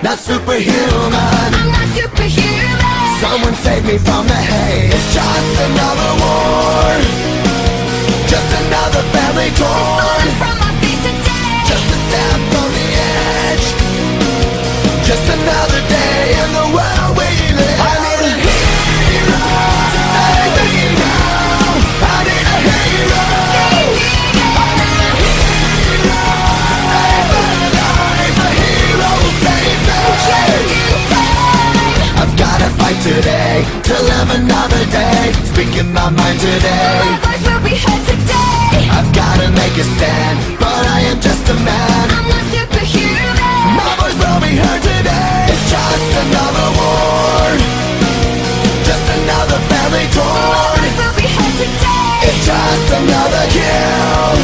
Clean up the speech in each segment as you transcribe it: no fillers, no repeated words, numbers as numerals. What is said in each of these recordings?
not superhuman. I'm not superhuman. Someone save me from the hate. It's just another war, just another family torn. Falling from my feet today. Just a step on the edge, just another day in the world we live. I need a hero to save me now. I need a hero. I need a hero to save my life. A hero will save me. I've gotta fight today to live another day. Speaking my mind today. My voice will be heard today. I've gotta make a stand, but I am just a man. I'm not superhuman. My voice will be heard today. It's just another war, just another family My torn. voice will be heard today. It's just another kill.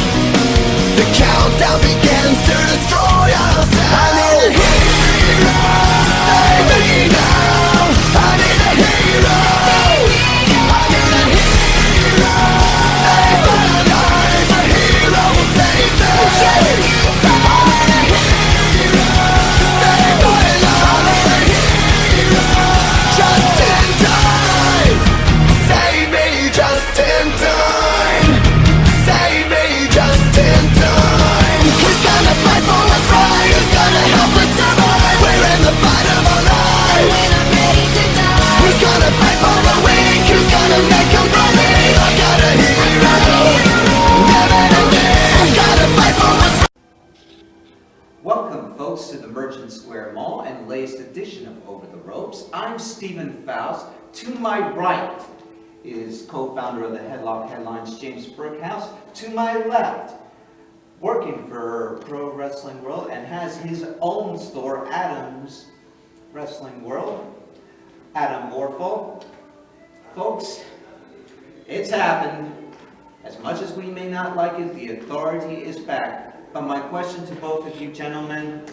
The countdown begins to destroy ourselves. I need a hero to save me now. I need a hero. I need a hero to save my life. A hero will save me. I need a hero to save my life. I need a hero just in time. Save me just in time. Save me just in time. Who's gonna fight for what's right? Who's gonna help us survive? We're in the fight of our lives. When I'm ready to die. Who's gonna fight for the weak? Who's gonna make them believe? I got a hero. Never to live. I gotta fight for what's right. Welcome, folks, to the Merchant Square Mall and latest edition of Over the Ropes. I'm Stephen Faust. To my right is co-founder of the Headlock Headlines, James Brookhouse. To my left, working for Pro Wrestling World and has his own store, Adam's Wrestling World, Adam Morpho. Folks, it's happened. As much as we may not like it, the authority is back. But my question to both of you gentlemen,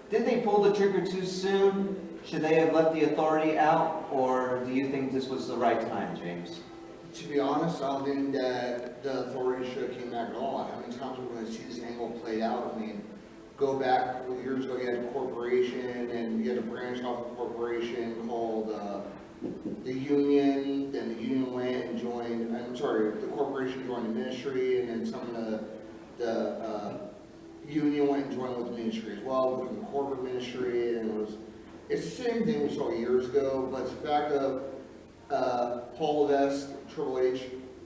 did they pull the trigger too soon? Should they have let the authority out? Or do you think this was the right time, James? To be honest, I don't think that the authority should have came back at all. How many times are we going to see this angle played out? I mean, go back a couple years ago, you had a corporation, and you had a branch off a corporation called the Union. Then the Union went and joined, the corporation joined the ministry, and then some of the Union went and joined with the ministry as well, with the corporate ministry, and it's the same thing we saw years ago, but it's the fact of Paul Levesque, Triple H,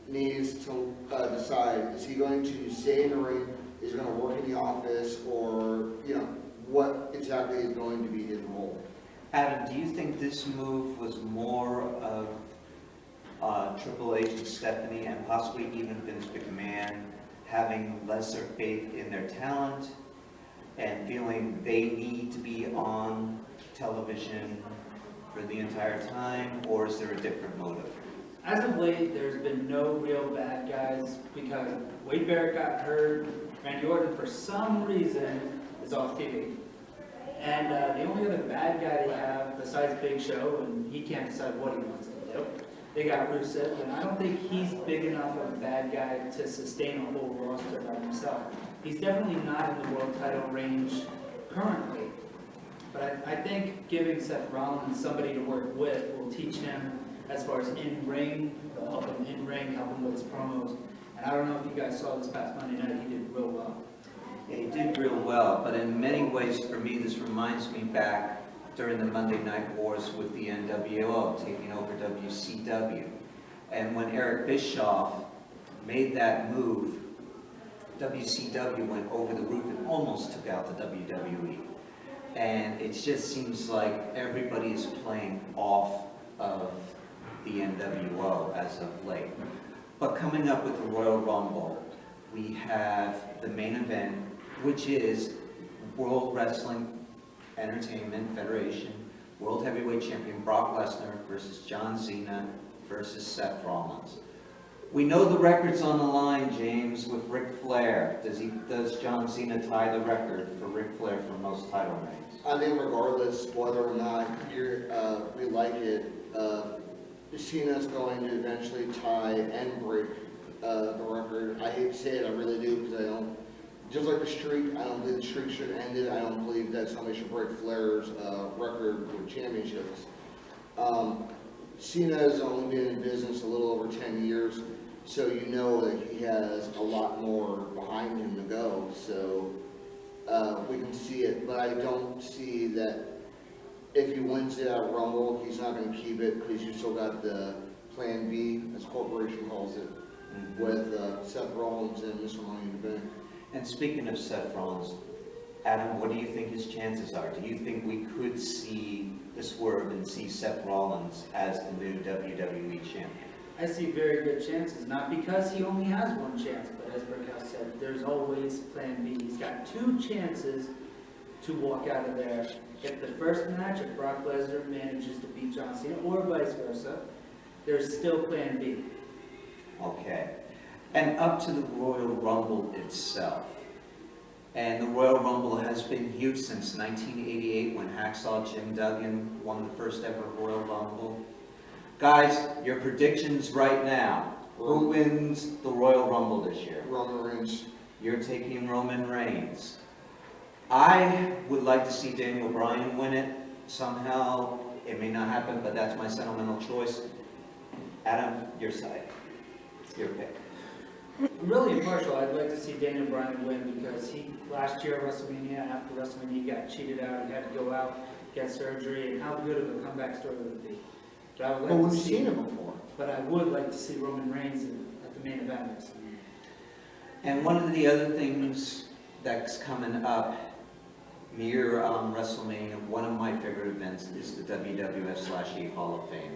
needs to decide, is he going to stay in the ring, is he going to work in the office, or, what exactly is going to be his role? Adam, do you think this move was more of Triple H and Stephanie and possibly even Vince McMahon having lesser faith in their talent and feeling they need to be on television for the entire time, or is there a different motive? As of late, there's been no real bad guys because Wade Barrett got hurt. Randy Orton, for some reason, is off TV. And the only other bad guy they have, besides Big Show, and he can't decide what he wants to do, they got Rusev, and I don't think he's big enough of a bad guy to sustain a whole roster by himself. He's definitely not in the world title range currently. But I think giving Seth Rollins somebody to work with will teach him as far as in-ring, help him in-ring, help him with his promos. And I don't know if you guys saw this past Monday night, he did real well. Yeah, he did real well, but in many ways for me, this reminds me back during the Monday Night Wars with the NWO taking over WCW. And when Eric Bischoff made that move, WCW went over the roof and almost took out the WWE. And it just seems like everybody is playing off of the NWO as of late. But coming up with the Royal Rumble, we have the main event, which is World Wrestling Entertainment Federation World Heavyweight Champion Brock Lesnar versus John Cena versus Seth Rollins. We know the record's on the line, James, with Ric Flair. Does John Cena tie the record for Ric Flair for most title reigns? I think regardless whether or not we like it, Cena's going to eventually tie and break the record. I hate to say it, I really do, because I don't just like the streak, I don't believe the streak should have ended. I don't believe that somebody should break Flair's record with championships. Cena has only been in business a little over 10 years, so you know that he has a lot more behind him to go. So we can see it, but I don't see that if he wins it at Rumble, he's not going to keep it because you still got the Plan B, as Corporation calls it, with Seth Rollins and Mr. Money in the Bank. And speaking of Seth Rollins, Adam, what do you think his chances are? Do you think we could see the swerve and see Seth Rollins as the new WWE champion? I see very good chances, not because he only has one chance, but as Brickhouse said, there's always Plan B. He's got 2 chances to walk out of there. If the first match, if Brock Lesnar manages to beat John Cena, or vice versa, there's still Plan B. Okay. And up to the Royal Rumble itself. And the Royal Rumble has been huge since 1988 when Hacksaw Jim Duggan won the first ever Royal Rumble. Guys, your predictions right now. Who wins the Royal Rumble this year? Roman Reigns. You're taking Roman Reigns. I would like to see Daniel Bryan win it somehow. It may not happen, but that's my sentimental choice. Adam, your side. Your pick. Really impartial. I'd like to see Daniel Bryan win because he, last year at WrestleMania, after WrestleMania, he got cheated out. He had to go out, get surgery, and how good of a comeback story would it be? But I would But like we've to see seen it before. But I would like to see Roman Reigns at the main event of WrestleMania. And one of the other things that's coming up near WrestleMania, one of my favorite events is the WWF/E Hall of Fame.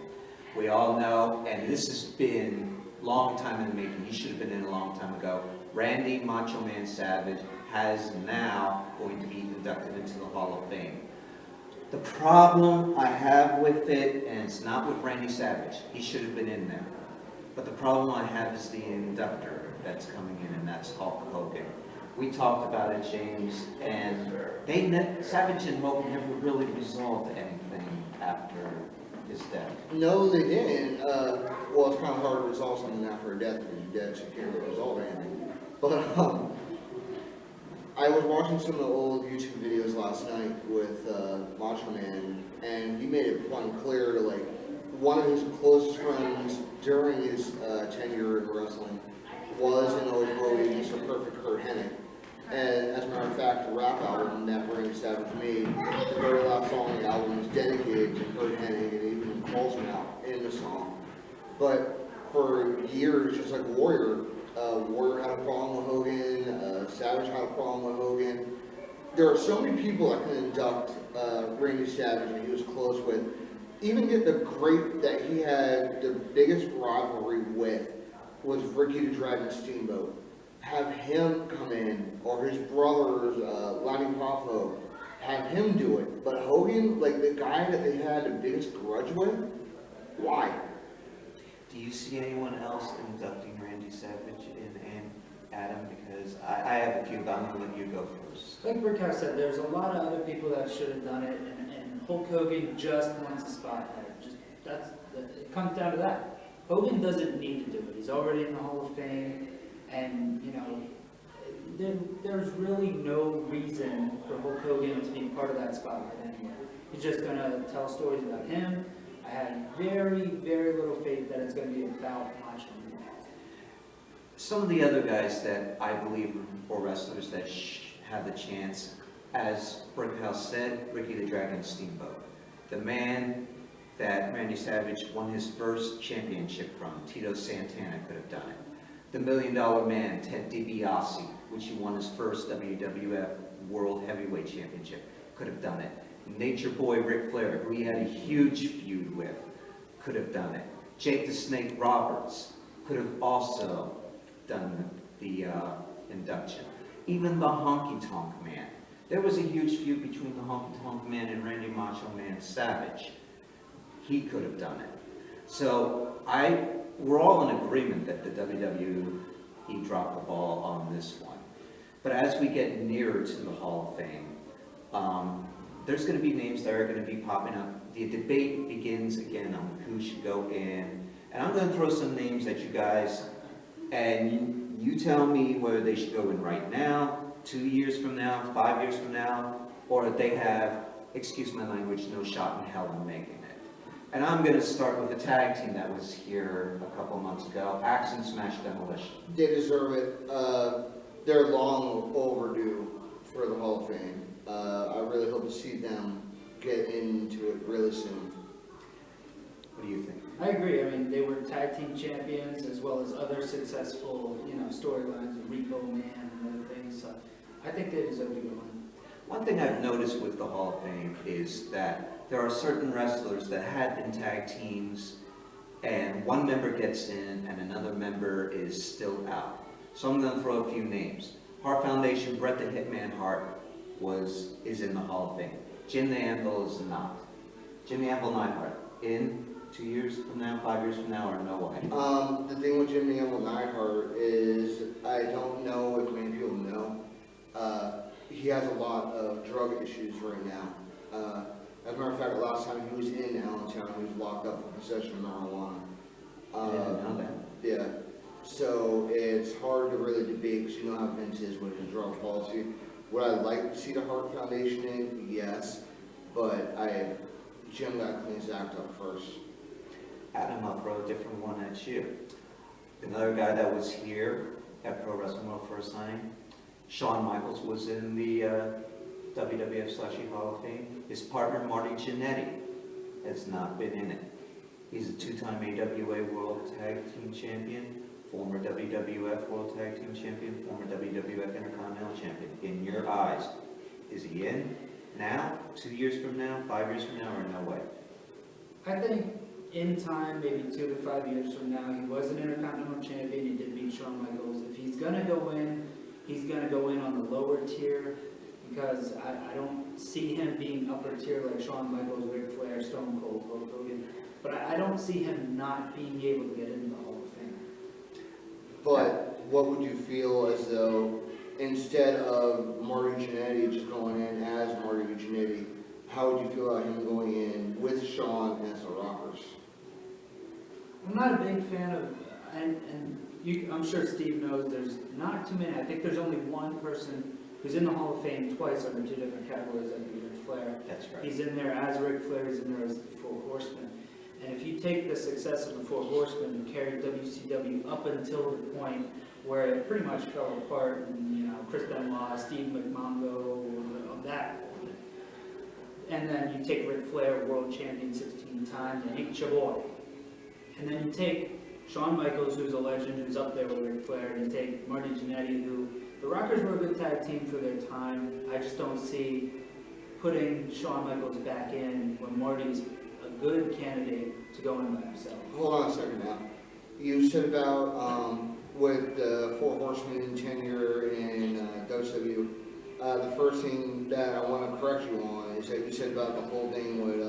We all know, and this has been long time in the making, he should have been in a long time ago, Randy Macho Man Savage has now going to be inducted into the Hall of Fame. The problem I have with it, and it's not with Randy Savage, he should have been in there, but the problem I have is the inductor that's coming in, and that's Hulk Hogan. We talked about it, James, and Savage and Hogan never really resolved anything after his death. No, they didn't. Well, it's kind of hard to resolve something after a death because you're dead, so you can't really resolve anything. But I was watching some of the old YouTube videos last night with Macho Man, and he made it point clear to like one of his closest friends during his tenure in wrestling was and always will be Mr. Perfect Kurt Hennig. And as a matter of fact, the rap album that Randy Savage made, the very last song on the album is dedicated to Kurt Hennig, and he even calls him out in the song. But for years, just like Warrior, Warrior had a problem with Hogan, Savage had a problem with Hogan. There are so many people that can induct Randy Savage that he was close with. Even get the great that he had the biggest rivalry with was Ricky the Dragon Steamboat. Have him come in, or his brothers, Lanny Poffo, have him do it. But Hogan, like the guy that they had the biggest grudge with, why? Do you see anyone else inducting Randy Savage and Adam? Because I have a few, but I'm going to let you go first. Like Brickhouse said, there's a lot of other people that should have done it, and Hulk Hogan just wants a spotlight. It comes down to that. Hogan doesn't need to do it. He's already in the Hall of Fame. And, you know, there's really no reason for Hulk Hogan to be part of that spotlight anymore. He's just going to tell stories about him. I had very, very little faith that it's going to be about Macho Man. Some of the other guys that I believe, or wrestlers that have the chance, as Brickhouse said, Ricky the Dragon Steamboat. The man that Randy Savage won his first championship from, Tito Santana, could have done it. The $1 Million Man, Ted DiBiase, which he won his first WWF World Heavyweight Championship, could have done it. Nature Boy Ric Flair, who he had a huge feud with, could have done it. Jake the Snake Roberts could have also done the induction. Even the Honky Tonk Man. There was a huge feud between the Honky Tonk Man and Randy Macho Man Savage. He could have done it. So we're all in agreement that the WWE dropped the ball on this one. But as we get nearer to the Hall of Fame, there's going to be names that are going to be popping up. The debate begins again on who should go in. And I'm going to throw some names at you guys, and you tell me whether they should go in right now, 2 years from now, 5 years from now, or they have, excuse my language, no shot in hell in making it. And I'm going to start with the tag team that was here a couple months ago, Axe and Smash Demolition. They deserve it. They're long overdue for the Hall of Fame. I really hope to see them get into it really soon. What do you think? I agree. I mean, they were tag team champions as well as other successful, storylines, Repo Man and other things. So I think they deserve to go in. One thing I've noticed with the Hall of Fame is that there are certain wrestlers that had been tag teams and one member gets in and another member is still out. So I'm going to throw a few names. Hart Foundation, Bret the Hitman Hart is in the Hall of Fame. Jim the Anvil is not. Jim the Anvil Neidhart, in 2 years from now, 5 years from now, or no way? The thing with Jim the Anvil Neidhart is, I don't know if many people know, he has a lot of drug issues right now. As a matter of fact, last time he was in Allentown, he was locked up for possession of marijuana. I didn't know that. Yeah, so it's hard to really debate because you know how Vince is with his drug policy. Would I like to see the Hart Foundation in? Yes, but Jim got to clean his act up first. Adam, I'll throw a different one at you. Another guy that was here at Pro Wrestling World First Signing, Shawn Michaels was in the WWF/E Hall of Fame. His partner, Marty Jannetty, has not been in it. He's a two-time AWA World Tag Team Champion, former WWF World Tag Team Champion, former WWF Intercontinental Champion. In your eyes, is he in now, 2 years from now, 5 years from now, or no way? I think in time, maybe 2 to 5 years from now, he was an Intercontinental Champion. He did beat Shawn Michaels. If he's going to go in, he's going to go in on the lower tier because I don't see him being upper tier like Shawn Michaels, Ric Flair, Stone Cold, Hulk Hogan. But I don't see him not being able to get into the Hall of Fame. But what would you feel as though instead of Marty Jannetty just going in as Marty Jannetty, how would you feel about him going in with Shawn as the Rockers? I'm not a big fan of, I'm sure Steve knows, there's not too many. I think there's only one person who's in the Hall of Fame twice under two different categories, that would be Ric Flair. That's right. He's in there as Ric Flair, he's in there as the Four Horsemen. And if you take the success of the Four Horsemen and carry WCW up until the point where it pretty much fell apart, and Chris Benoit, Steve McMongo, that. And then you take Ric Flair, world champion 16 times, and Hank Chaboy. And then you take Shawn Michaels, who's a legend, who's up there with Ric Flair, and you take Marty Jannetty, who, the Rockers were a good tag team for their time. I just don't see putting Shawn Michaels back in when Marty's a good candidate to go in by himself. Hold on a second now. You said about with the Four Horsemen in tenure in WCW. The first thing that I want to correct you on is that you said about the whole thing with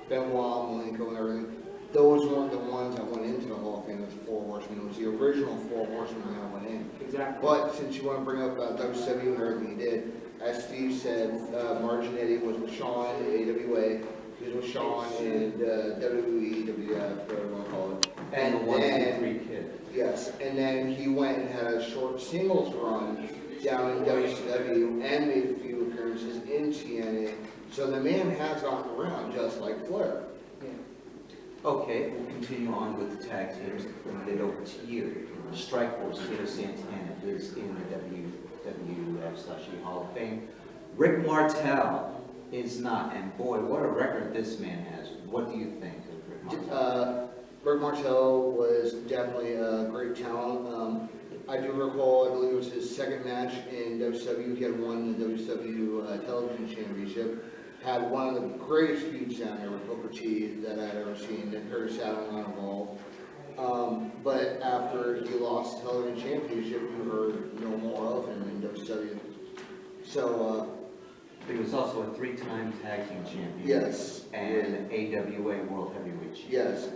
Benoit, Malenko, and everything. Those weren't the ones that went into the Hall of Fame as Four Horsemen. It was the original Four Horsemen that went in. Exactly. But since you want to bring up WCW and everything he did, as Steve said, Marty Jannetty was with Shawn in AWA. He was with Shawn in WWE, WWF, whatever you want to call it. And the 1, 2, 3 kid. Yes, and then he went and had a short singles run down in WCW and made a few appearances in TNA. So the man has gotten around just like Flair. Yeah. Okay, we'll continue on with the tag teams. Bring it over to you. Strikeforce, Tito Santana is in the WWF/E Hall of Fame. Rick Martel is not, and boy, what a record this man has. What do you think of Rick Martel? Rick Martel was definitely a great talent. I do recall, I believe it was his second match in WCW. He had won the WCW Television Championship. Had one of the greatest feuds down there with Booker T that I'd ever seen, that Curtis Saturn got involved. But after he lost the Television Championship, you heard no more of him in WCW. So, He was also a 3-time tag team champion. yes. And AWA World Heavyweight Champion. Yes.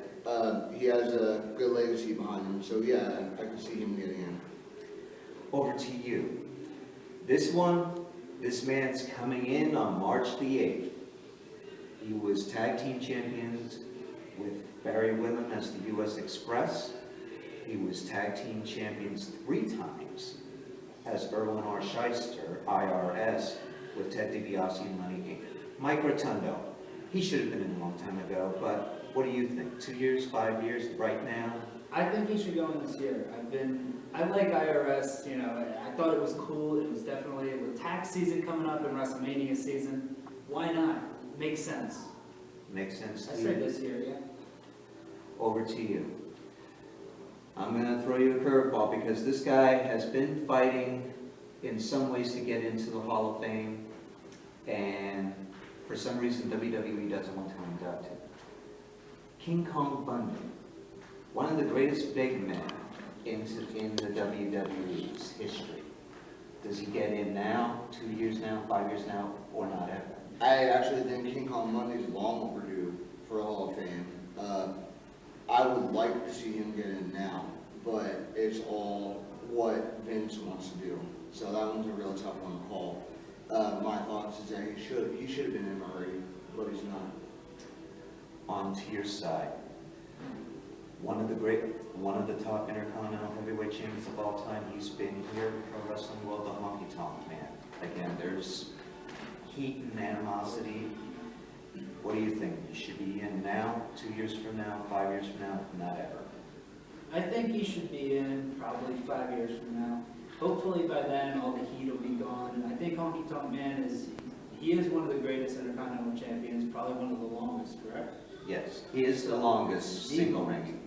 He has a good legacy behind him, so yeah, I can see him getting in. Over to you. This man's coming in on March the 8th. He was tag team champions with Barry Windham as the U.S. Express. He was tag team champions 3 times has Erwin R. Shyster, IRS, with Ted DiBiase and Money Inc. Mike Rotundo, he should have been in a long time ago, but what do you think? 2 years, 5 years, right now? I think he should go in this year. I like IRS, you know, I thought it was cool. It was definitely, with tax season coming up and WrestleMania season, why not? Makes sense. Makes sense I to say you? this year, yeah. Over to you. I'm gonna throw you a curveball because this guy has been fighting in some ways to get into the Hall of Fame, and for some reason WWE doesn't want to induct him. King Kong Bundy, one of the greatest big men in the WWE's history. Does he get in now, 2 years now, 5 years now, or not ever? I actually think King Kong Monday is long overdue for a Hall of Fame. I would like to see him get in now, but it's all what Vince wants to do. So that one's a real tough one to call. My thoughts is that he should have been in already, but he's not. On to your side. One of the top Intercontinental Heavyweight Champions of all time. He's been here for Wrestling World, the Honky Tonk Man. Again, there's heat and animosity. What do you think? He should be in now, 2 years from now, 5 years from now, not ever? I think he should be in probably 5 years from now. Hopefully by then all the heat will be gone. I think Honky Tonk Man is one of the greatest Intercontinental Champions, probably one of the longest, correct? Yes, he is the longest single reigning.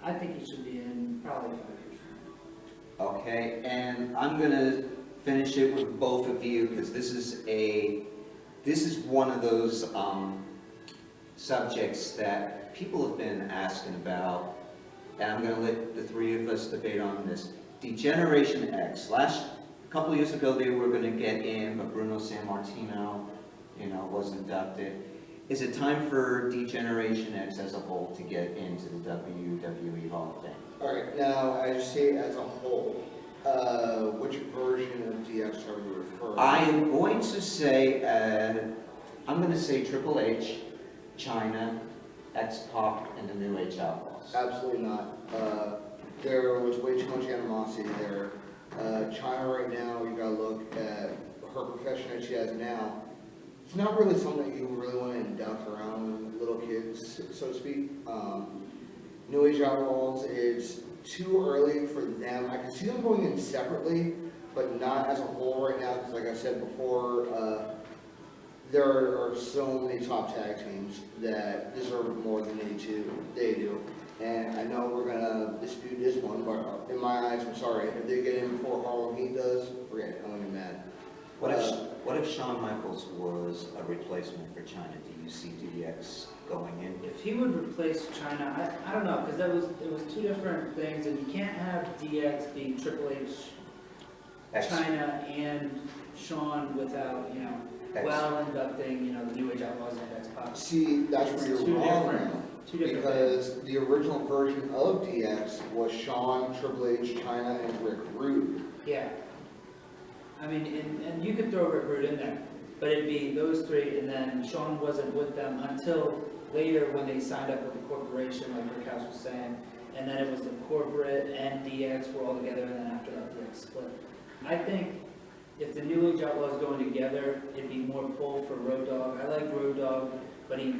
I think he should be in probably 5 years from now. Okay, and I'm gonna finish it with both of you because this is one of those subjects that people have been asking about, and I'm gonna let the three of us debate on this. Degeneration X. A couple years ago they were gonna get in, but Bruno Sammartino, was inducted. Is it time for Degeneration X as a whole to get into the WWE Hall of Fame? All right, now I just say as a whole, which version of DX are you referring to? I am going to say, I'm going to say Triple H, China, X-Pac, and the New Age Outlaws. Absolutely not. There was way too much animosity there. China right now, you gotta look at her profession that she has now. It's not really something that you really want to induct around little kids, so to speak. New Age Outlaws, it's too early for them. I can see them going in separately, but not as a whole right now, because like I said before, there are so many top tag teams that deserve more than they do. And I know we're gonna dispute this one, but in my eyes, I'm sorry, if they get in before Harlem Heat does, forget it, I'm gonna be mad. What if Shawn Michaels was a replacement for China? Do you see DX going in? If he would replace China, I don't know, because it was two different things, and you can't have DX be Triple H, X. China, and Shawn without, X. well inducting, the New Age Outlaws and X-Pac. See, that's It's where two you're wrong different- now. two different Because the original version of DX was Shawn, Triple H, China, and Rick Rude. Yeah. I mean, and you could throw Rick Rude in there, but it'd be those three, and then Shawn wasn't with them until later when they signed up with the corporation, like Rick House was saying, and then it was the corporate and DX were all together, and then after that DX split. I think if the New Age Outlaws going together, it'd be more pull for Road Dogg. I like Road Dogg, but he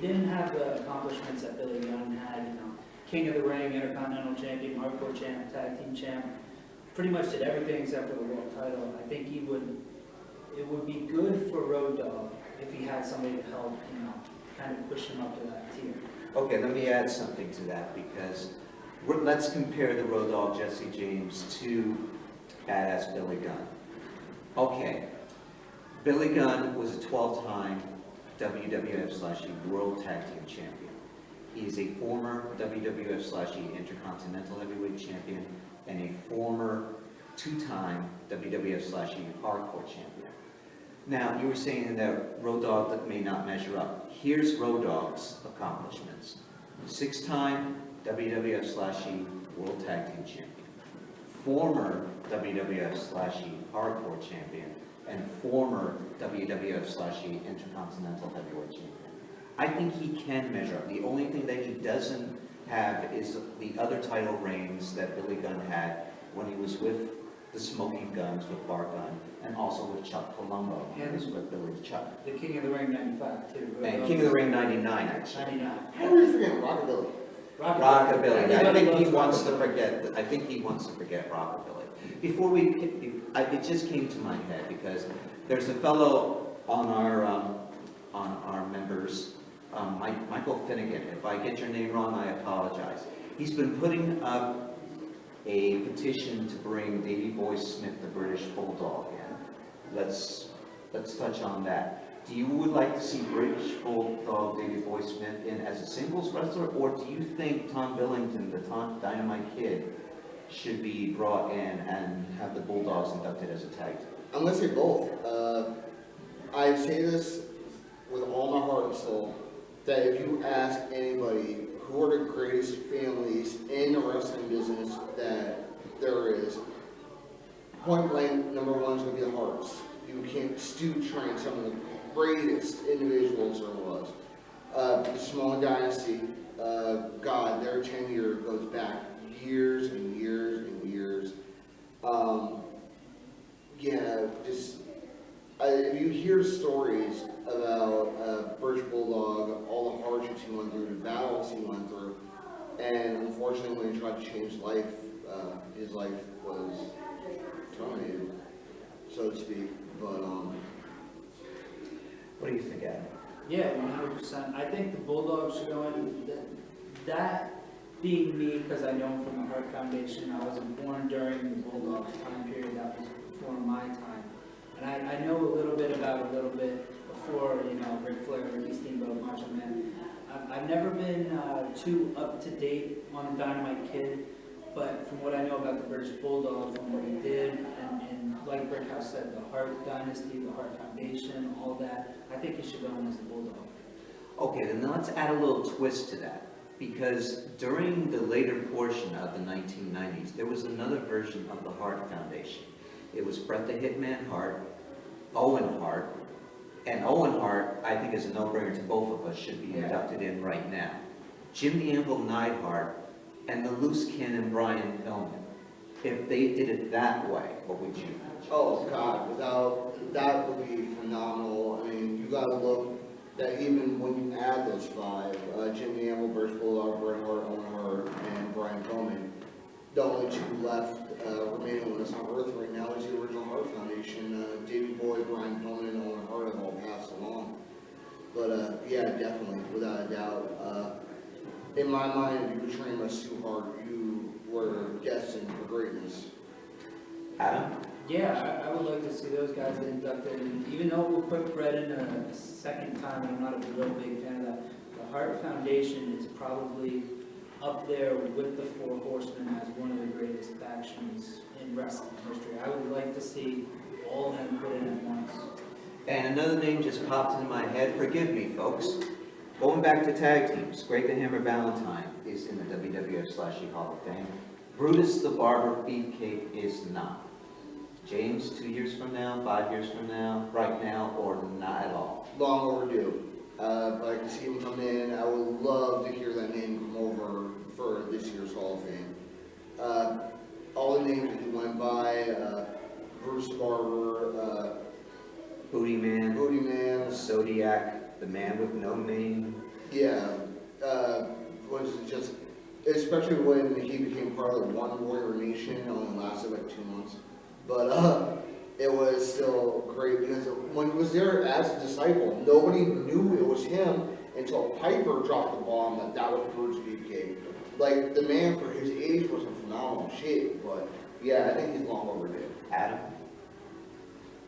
didn't have the accomplishments that Billy Gunn had, King of the Ring, Intercontinental Champion, Hardcore Champ, Tag Team Champ. Pretty much did everything except for the world title. I think it would be good for Road Dogg if he had somebody to help, kind of push him up to that tier. Okay, let me add something to that because let's compare the Road Dogg Jesse James to badass Billy Gunn. Okay, Billy Gunn was a 12-time WWF/E World Tag Team Champion. He is a former WWF/E Intercontinental Heavyweight Champion and a former 2-time WWF/E Hardcore Champion. Now, you were saying that Road Dogg may not measure up. Here's Road Dogg's accomplishments. 6-time WWF/E World Tag Team Champion, former WWF/E Hardcore Champion, and former WWF/E Intercontinental Heavyweight Champion. I think he can measure up. The only thing that he doesn't have is the other title reigns that Billy Gunn had when he was with the Smoking Guns with Bart Gunn, and also with Chuck Palumbo, And- and with Billy Chuck. The King of the Ring 95 too. And King of the Ring 99, actually. 99. How are we forgetting Rockabilly? Rockabilly, I Everybody think he loves wants to Rockabilly. forget, I think he wants to forget Rockabilly. Before we, it just came to my head, because there's a fellow on our members, Michael Finnegan. If I get your name wrong, I apologize. He's been putting up a petition to bring Davey Boy Smith, the British Bulldog, in. Let's touch on that. Do you would like to see British Bulldog Davey Boy Smith in as a singles wrestler, or do you think Tom Billington, the Dynamite Kid, should be brought in and have the Bulldogs inducted as a tag team? I'm gonna say both. I say this with all my heart and soul, that if you ask anybody who are the greatest families in the wrestling business that there is, point blank, number one is gonna be the Harts. You can't train some of the greatest individuals there was. The Samoan Dynasty, God, their tenure goes back years and years and years. Yeah, just, if you hear stories about British Bulldog, all the hardships he went through, the battles he went through, and unfortunately when he tried to change life, his life was terminated, so to speak. But What do you think, Adam? Yeah, 100%. I think the Bulldogs should go in. That being me, because I know him from the Heart Foundation, I wasn't born during the Bulldogs time period. That was before my time. And I know a little bit before, Ric Flair, Ricky Steamboat, Macho Man. I've never been too up to date on the Dynamite Kid, but from what I know about the British Bulldog, from what he did, and like Brickhouse said, the Hart Dynasty, the Hart Foundation, all that, I think he should go in as the Bulldog. Okay, then let's add a little twist to that, because during the later portion of the 1990s, there was another version of the Hart Foundation. It was Bret the Hitman Hart, Owen Hart, and Owen Hart, I think is a no-brainer to both of us, should be inducted in right now. Jim the Anvil Neidhart and the Loose Cannon Brian Pillman. If they did it that way, what would you? oh God, that would be phenomenal. I mean, you gotta look that even when you add those five, Jim the Anvil, British Bulldog, Bret Hart, Owen Hart, and Brian Pillman, the only two left remaining on this on Earth right now is the original Hart Foundation. Davey Boy, Brian Pillman, and Owen Hart have all passed along. But yeah, definitely, without a doubt. In my mind, if you train us too hard, you were destined for greatness. Adam? Yeah, I would like to see those guys inducted, and even though we'll put Brett in a second time, and I'm not a real big fan of that, the Hart Foundation is probably up there with the Four Horsemen as one of the greatest factions in wrestling history. I would like to see all of them put in at once. And another name just popped into my head, forgive me folks. Going back to tag teams, Greg the Hammer Valentine is in the WWF/E Hall of Fame. Brutus the Barber Beefcake is not. James, 2 years from now, 5 years from now, right now, or not at all? Long overdue. But I can see him come in. I would love to hear that name come over for this year's Hall of Fame. All the names that he went by, Bruce Barber, Booty Man, Booty Man, Zodiac, the man with no name. yeah, was just, especially when he became part of the One Warrior Nation, it only lasted like 2 months. But it was still great because when he was there as a disciple, nobody knew it was him until Piper dropped the bomb that was Bruce Beefcake. Like, the man for his age was in phenomenal shape, but yeah, I think he's long overdue. Adam?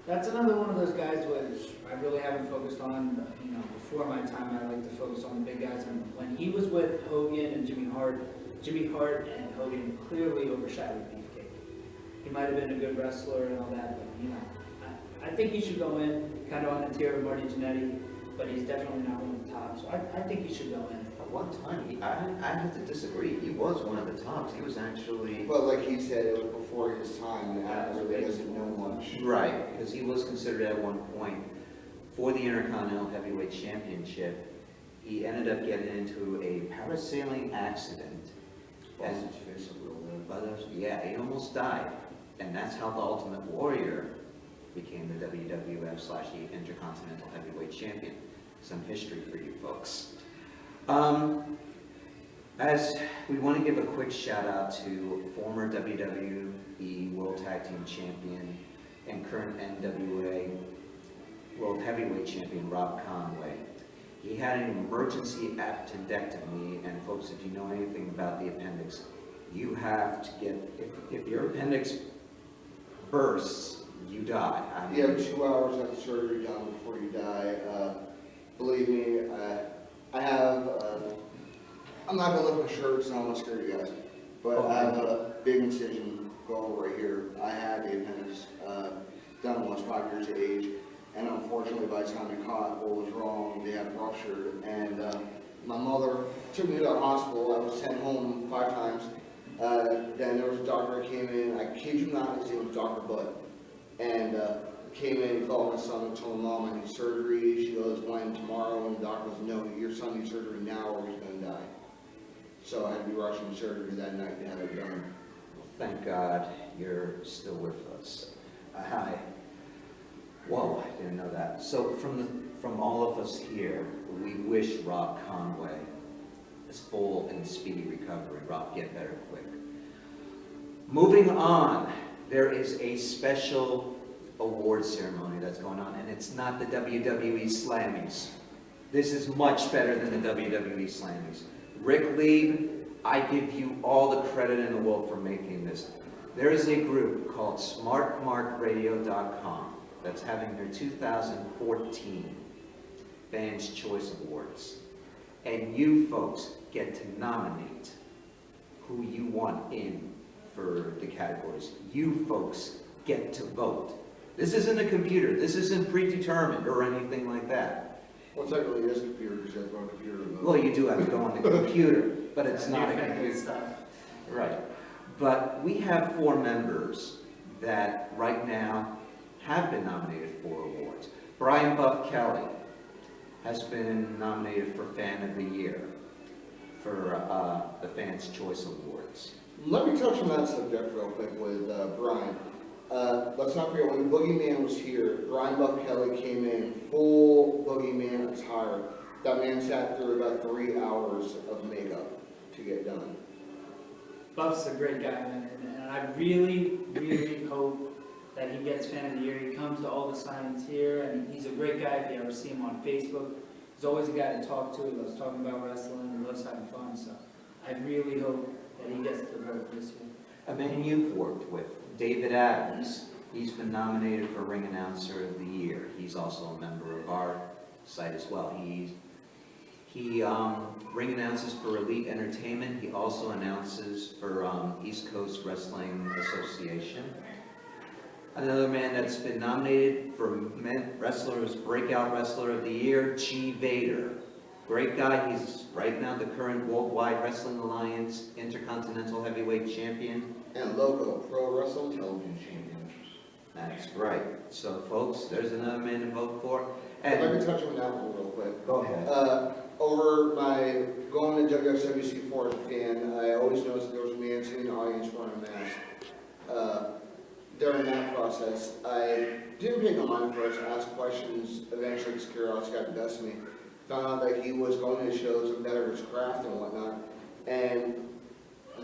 That's another one of those guys which I really haven't focused on, before my time. I like to focus on the big guys. And when he was with Hogan and Jimmy Hart and Hogan clearly overshadowed Beefcake. He might have been a good wrestler and all that, but I think he should go in, kind of on the tier of Marty Jannetty, but he's definitely not one of the top. So I think he should go in. At one time, I have to disagree. He was one of the tops. He was actually... But like he said, it was before his time, and Adam really doesn't know much. Right, because he was considered at one point for the Intercontinental Heavyweight Championship. He ended up getting into a parasailing accident. Busted his face up real good. Yeah, he almost died. And that's how the Ultimate Warrior became the WWF/the Intercontinental Heavyweight Champion. Some history for you folks. As we want to give a quick shout out to former WWE World Tag Team Champion and current NWA World Heavyweight Champion Rob Conway. He had an emergency appendectomy, and folks, if you know anything about the appendix, you have to get, if your appendix bursts, you die. I mean, You have 2 hours after surgery done before you die. Believe me, I have, I'm not gonna lift my shirt, so I'm not scared of you guys. But I have a big incision going right here. I had the appendix done when I was 5 years of age. And unfortunately, by the time they caught what was wrong, they had ruptured. And my mother took me to the hospital. I was sent home 5 times. Then there was a doctor that came in. I kid you not, his name was Dr. Bud. And came in, he called my son and told Mom I need surgery. She goes, when? Tomorrow? And the doctor goes, no, your son needs surgery now or he's going to die. So I had to be rushing surgery that night to have it done. Thank God you're still with us. Hi. Whoa, I didn't know that. So from all of us here, we wish Rob Conway a full and speedy recovery. Rob, get better quick. Moving on, there is a special award ceremony that's going on, and it's not the WWE Slammies. This is much better than the WWE Slammies. Rick Lieb, I give you all the credit in the world for making this. There is a group called SmartMarkRadio.com that's having their 2014 Fans Choice Awards. And you folks get to nominate who you want in for the categories. You folks get to vote. This isn't a computer. This isn't predetermined or anything like that. Well, technically it is a computer because you have to go on a computer. Well, you do have to go on the computer, but it's not a New computer. stuff. Right. But we have 4 members that right now have been nominated for awards. Brian Buff Kelly has been nominated for Fan of the Year for the Fans Choice Awards. Let me touch on that subject real quick with Brian. Let's not forget, when Boogeyman was here, Brian Buff Kelly came in full Boogeyman attire. That man sat through about 3 hours of makeup to get done. Buff's a great guy, man, and I really, really hope that he gets Fan of the Year. He comes to all the signings here, and he's a great guy. If you ever see him on Facebook, he's always a guy to talk to. He loves talking about wrestling. He loves having fun. So I really hope that he gets the vote this year. A man you've worked with, David Adams. He's been nominated for Ring Announcer of the Year. He's also a member of our site as well. He ring announces for Elite Entertainment. He also announces for East Coast Wrestling Association. Another man that's been nominated for Breakout Wrestler of the Year, Chi Vader. Great guy. He's right now the current Worldwide Wrestling Alliance Intercontinental Heavyweight Champion. And local Pro Wrestling Television Champion. That's right. So folks, there's another man to vote for. If I And could touch on that one real quick. go ahead. Over my going to WWC4 as a fan, I always noticed that there was a man sitting in the audience wearing a mask. During that process, I didn't pay no mind first, asked questions, eventually because curiosity got the best of me. Found out that he was going to shows and better his craft and whatnot. And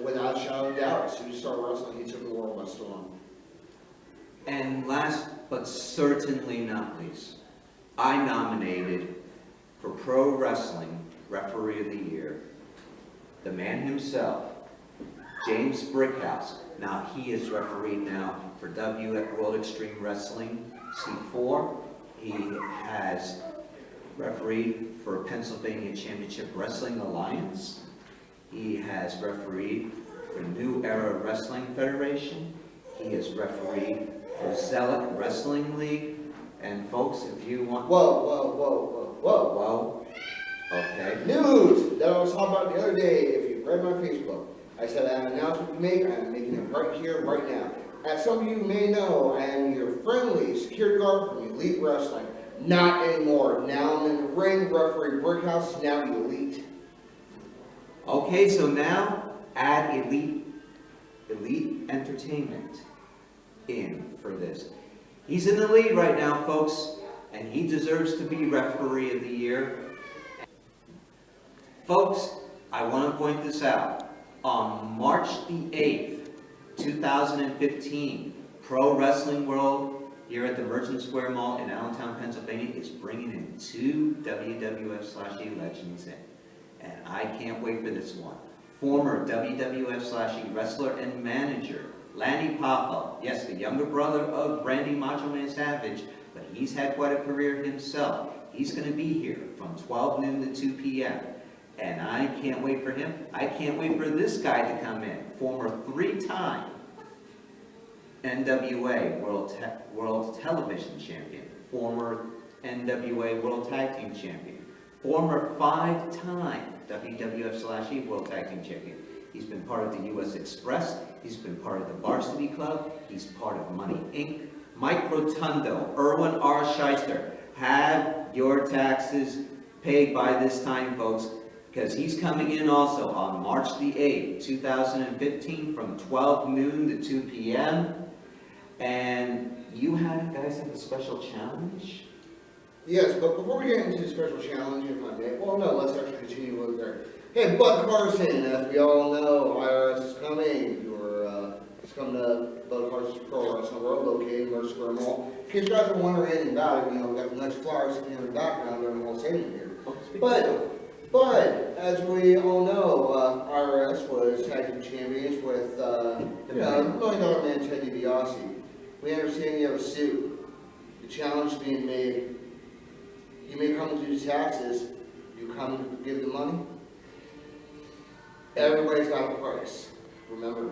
without a shadow of doubt, as soon as he started wrestling, he took the world by storm. And last but certainly not least, I nominated for Pro Wrestling Referee of the Year, the man himself, James Brickhouse. Now, he is refereed now for World Extreme Wrestling C4. He has refereed for Pennsylvania Championship Wrestling Alliance. He has refereed for New Era Wrestling Federation. He has refereed for Zealot Wrestling League. And folks, if you want... Whoa. Okay. News that I was talking about the other day, if you read my Facebook. I said I have an announcement to make, I'm making it right here, right now. As some of you may know, I am your friendly security guard from Elite Wrestling. Not anymore. Now I'm in the ring, referee Brickhouse, now Elite. Okay, so now add Elite Entertainment in for this. He's in the lead right now, folks, and he deserves to be referee of the year. Folks, I want to point this out. On March the 8th, 2015, Pro Wrestling World here at the Merchant Square Mall in Allentown, Pennsylvania is bringing in 2 WWF/E legends in. And I can't wait for this one. Former WWF/E wrestler and manager, Lanny Poffo. Yes, the younger brother of Randy Macho Man Savage, but he's had quite a career himself. He's going to be here from 12 noon to 2 p.m. And I can't wait for him. I can't wait for this guy to come in. Former 3-time NWA World Television Champion. Former NWA World Tag Team Champion. Former 5-time WWF/E World Tag Team Champion. He's been part of the U.S. Express. He's been part of the Varsity Club. He's part of Money Inc. Mike Rotundo, Erwin R. Shyster. Have your taxes paid by this time, folks, because he's coming in also on March the 8th, 2015 from 12 noon to 2 p.m. And you guys have a special challenge? Yes, but before we get into the special challenge, if I may, well, no, let's actually continue with there. Hey, Bud Carson, as we all know, IRS is coming. It's coming to Bud Carson's Pro Wrestling World, located in Mercer Square Mall. In case you guys are wondering anything about it, we got the nice flowers sitting in the background during the whole segment here. But as we all know, IRS was tag team champions with $1 million man Ted DiBiase. We understand you have a suit. The challenge being made. You may come to do taxes. You come to give the money. Everybody's got a price. Remember.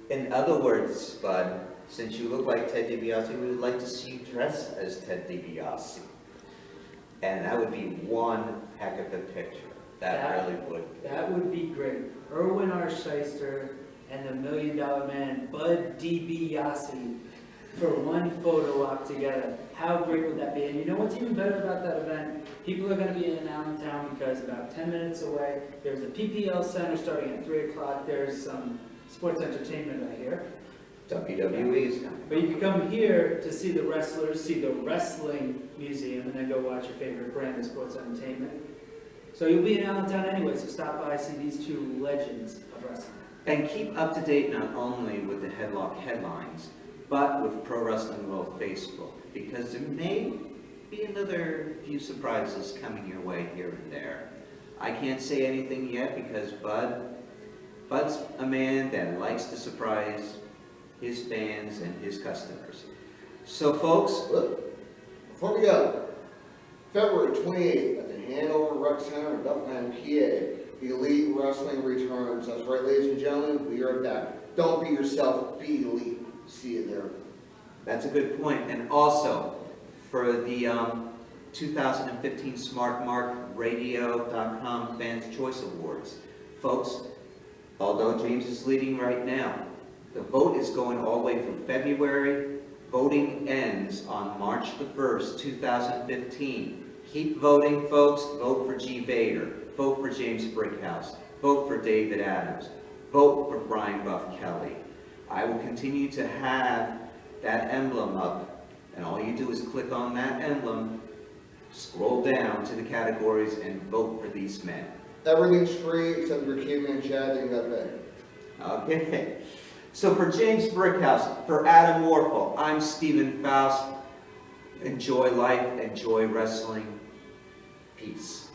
In other words, Bud, since you look like Ted DiBiase, we would like to see you dress as Ted DiBiase. And that would be one heck of a picture. That really would. That would be great. Erwin R. Shyster and the $1 Million Man, Bud DiBiase, for one photo op together. How great would that be? And you know what's even better about that event? People are going to be in Allentown because about 10 minutes away, there's a PPL Center starting at 3 o'clock. There's some sports entertainment right here. WWE is coming. But you can come here to see the wrestlers, see the wrestling museum, and then go watch your favorite brand of sports entertainment. So you'll be in Allentown anyway, so stop by, see these 2 legends of wrestling. And keep up to date not only with the Headlock headlines, but with Pro Wrestling World Facebook, because there may be another few surprises coming your way here and there. I can't say anything yet because Bud's a man that likes to surprise his fans and his customers. So folks, Before we go, February 28th at the Hanover Rec Center in Bethlehem, PA, the Elite Wrestling returns. That's right, ladies and gentlemen, we are back. Don't be yourself, be elite. See you there. that's a good point. And also, for the 2015 SmartMarkRadio.com Fans Choice Awards, folks, although James is leading right now, the vote is going all the way from February. Voting ends on March the 1st, 2015. Keep voting, folks. Vote for G. Vader. Vote for James Brickhouse. Vote for David Adams. Vote for Brian Buff Kelly. I will continue to have that emblem up, and all you do is click on that emblem, scroll down to the categories, and vote for these men. Everything's free except your caveman chat that you got to pay. Okay. So for James Brickhouse, for Adam Warfel, I'm Stephen Faust. Enjoy life, enjoy wrestling. Peace.